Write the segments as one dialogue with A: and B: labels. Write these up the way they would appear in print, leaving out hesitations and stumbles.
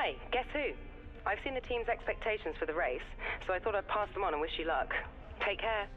A: Hey, guess who? I've seen the team's expectations for the race, so I thought I'd pass them on and wish you luck. Take care.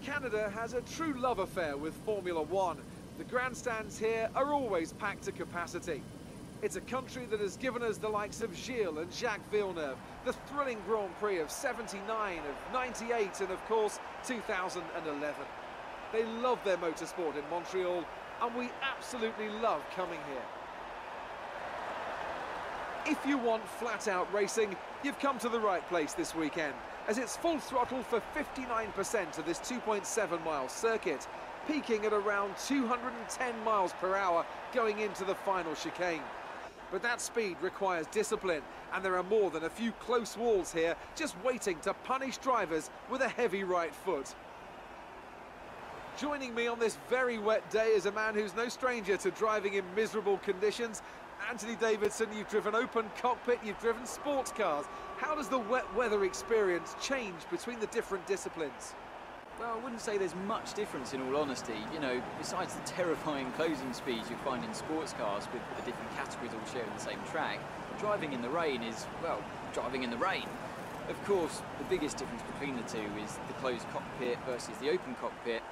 B: Canada has a true love affair with Formula One. The grandstands here are always packed to capacity. It's a country that has given us the likes of Gilles and Jacques Villeneuve, the thrilling Grand Prix of '79, of '98 and of course 2011. They love their motorsport in Montreal and we absolutely love coming here. If you want flat-out racing, you've come to the right place this weekend, as it's full throttle for 59% of this 2.7-mile circuit, peaking at around 210 miles per hour going into the final chicane. But that speed requires discipline, and there are more than a few close walls here just waiting to punish drivers with a heavy right foot. Joining me on this very wet day is a man who's no stranger to driving in miserable conditions. Anthony Davidson, you've driven open cockpit, you've driven sports cars. How does the wet weather experience change between the different disciplines?
C: Well, I wouldn't say there's much difference in all honesty. You know, besides the terrifying closing speeds you find in sports cars with the different categories all sharing the same track, driving in the rain is, well, driving in the rain. Of course, the biggest difference between the two is the closed cockpit versus the open cockpit.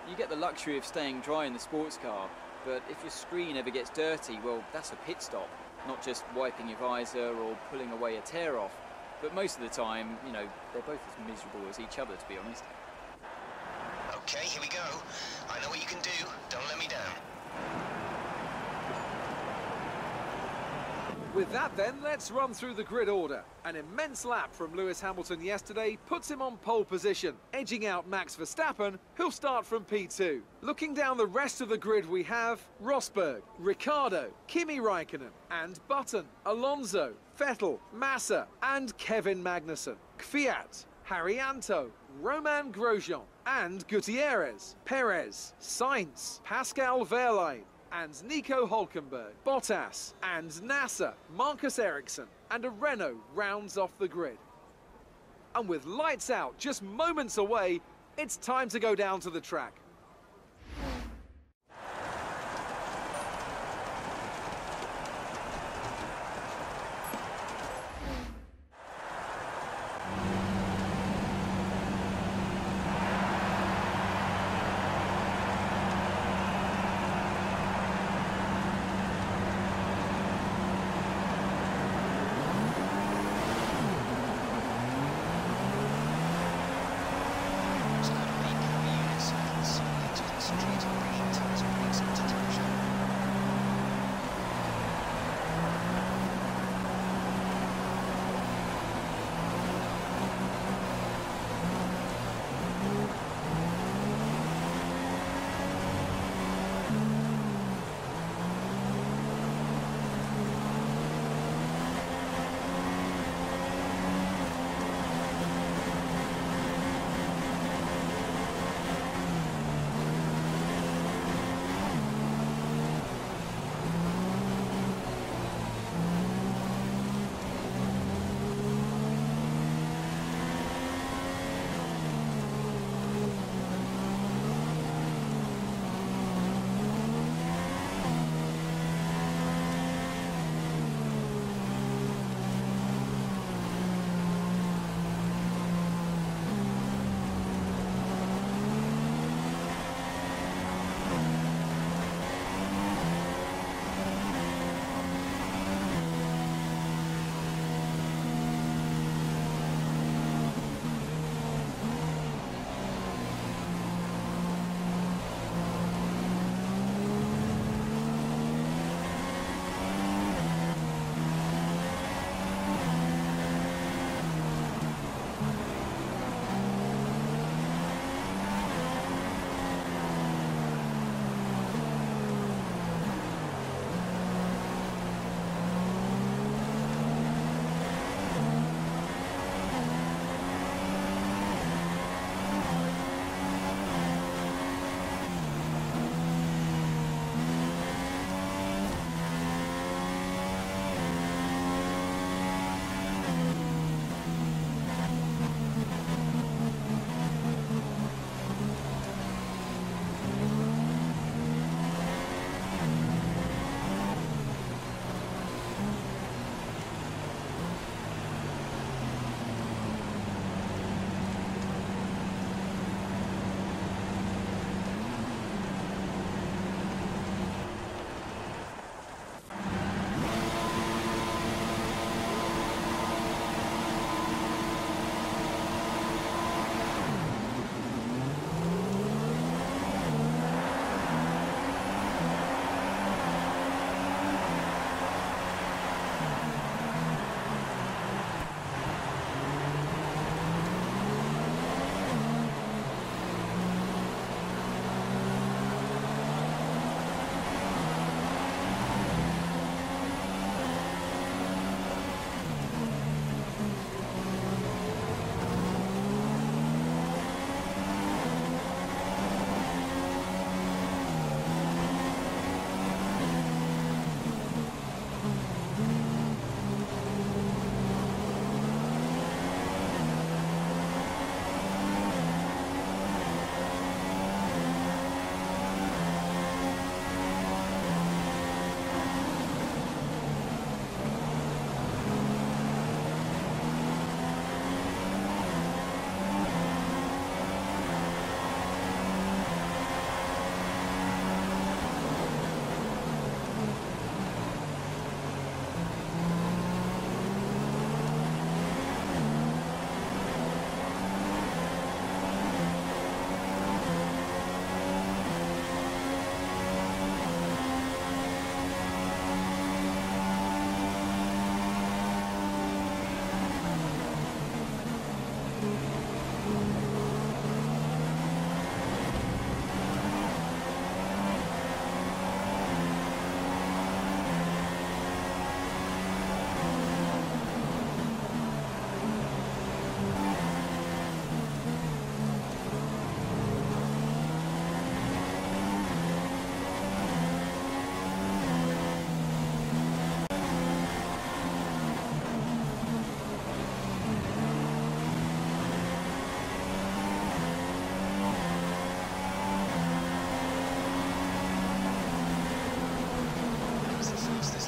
C: You get the luxury of staying dry in the sports car, but if your screen ever gets dirty, well, that's a pit stop, not just wiping your visor or pulling away a tear off. But most of the time, you know, they're both as miserable as each other, to be honest.
D: Okay, here we go. I know what you can do. Don't let me down.
B: With that then, let's run through the grid order. An immense lap from Lewis Hamilton yesterday puts him on pole position, edging out Max Verstappen, who'll start from P2. Looking down the rest of the grid we have Rosberg, Ricciardo, Kimi Raikkonen and Button, Alonso, Vettel, Massa and Kevin Magnussen, Kvyat, Haryanto, Romain Grosjean and Gutierrez, Perez, Sainz, Pascal Wehrlein and Nico Hülkenberg, Bottas and Nasser, Marcus Ericsson and a Renault rounds off the grid. And with lights out just moments away, it's time to go down to the track.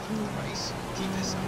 D: top of the race. Keep this up.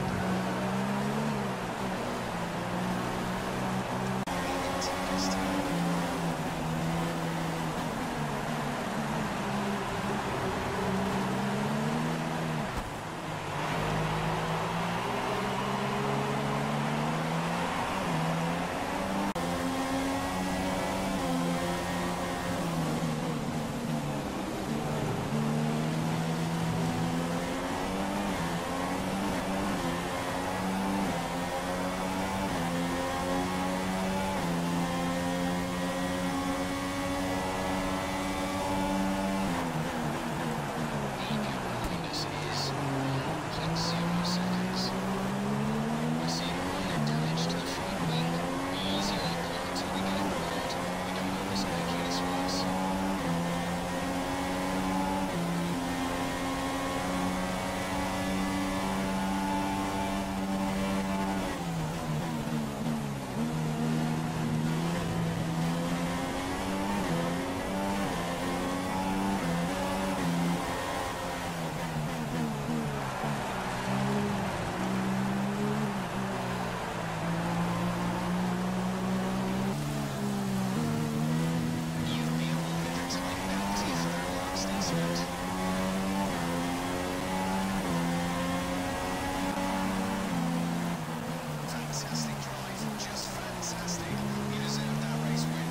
D: Fantastic drive, just fantastic. You deserve that race win.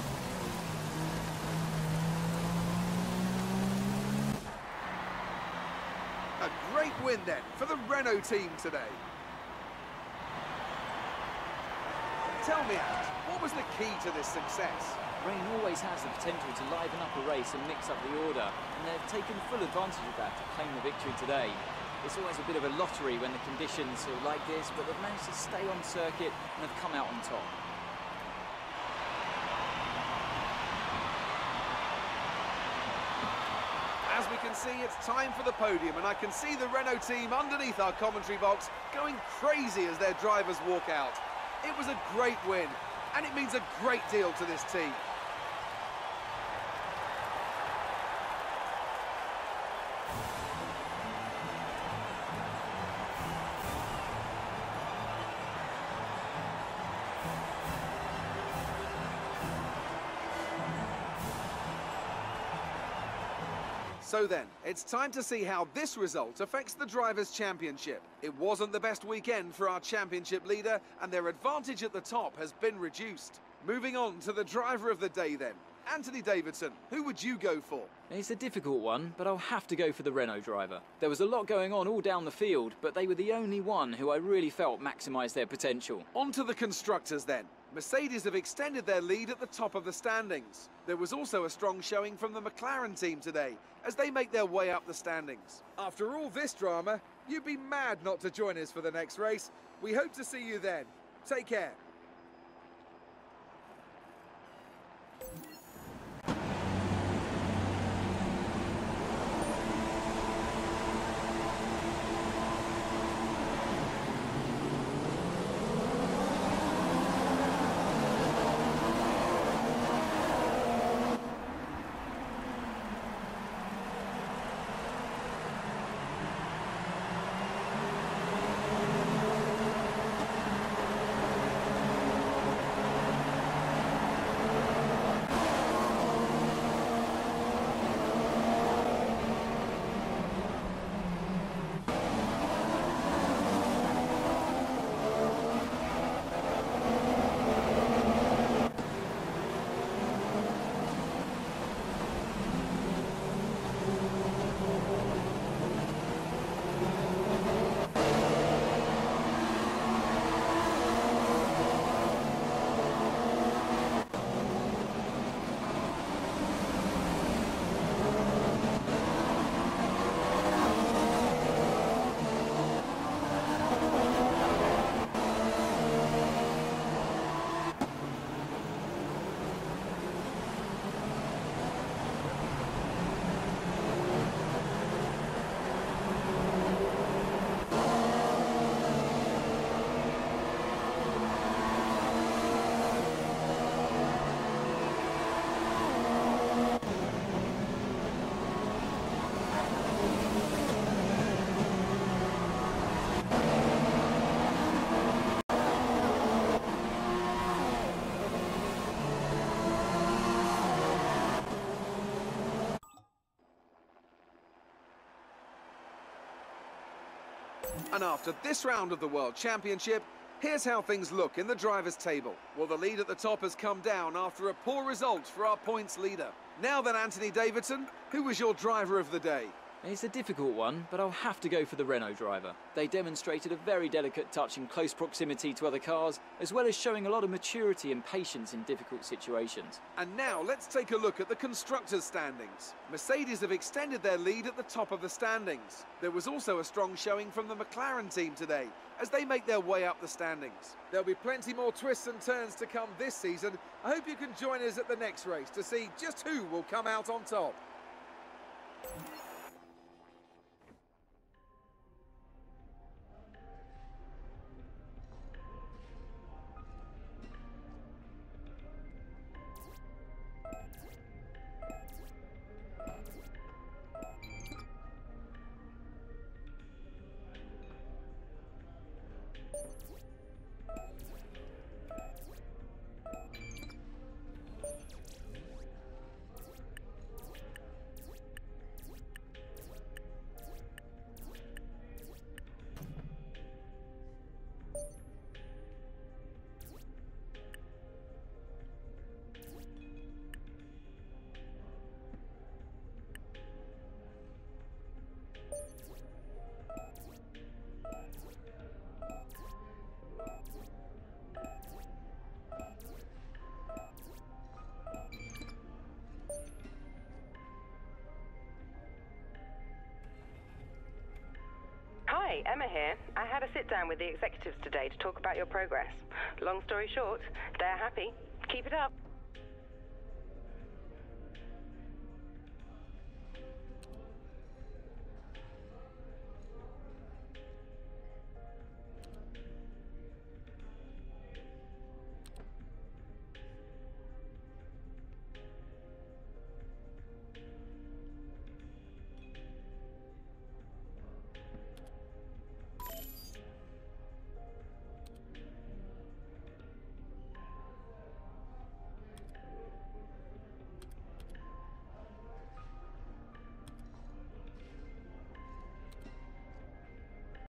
B: A great win then for the Renault team today. Tell me, Ant, what was the key to this success?
C: Rain always has the potential to liven up a race and mix up the order, and they've taken full advantage of that to claim the victory today. It's always a bit of a lottery when the conditions are like this, but they've managed to stay on circuit and have come out on top.
B: As we can see, it's time for the podium, and I can see the Renault team underneath our commentary box going crazy as their drivers walk out. It was a great win, and it means a great deal to this team. So then, it's time to see how this result affects the Drivers' Championship. It wasn't the best weekend for our championship leader, and their advantage at the top has been reduced. Moving on to the driver of the day then. Anthony Davidson, who would you go for?
C: It's a difficult one, but I'll have to go for the Renault driver. There was a lot going on all down the field, but they were the only one who I really felt maximised their potential.
B: On to the constructors then. Mercedes have extended their lead at the top of the standings. There was also a strong showing from the McLaren team today, as they make their way up the standings. After all this drama, you'd be mad not to join us for the next race. We hope to see you then. Take care. And after this round of the World Championship, here's how things look in the drivers' table. Well, the lead at the top has come down after a poor result for our points leader. Now then, Anthony Davidson, who was your driver of the day?
C: It's a difficult one, but I'll have to go for the Renault driver. They demonstrated a very delicate touch in close proximity to other cars, as well as showing a lot of maturity and patience in difficult situations.
B: And now let's take a look at the constructors' standings. Mercedes have extended their lead at the top of the standings. There was also a strong showing from the McLaren team today, as they make their way up the standings. There'll be plenty more twists and turns to come this season. I hope you can join us at the next race to see just who will come out on top.
A: Hi, Emma here. I had a sit down with the executives today to talk about your progress. Long story short, they're happy. Keep it up.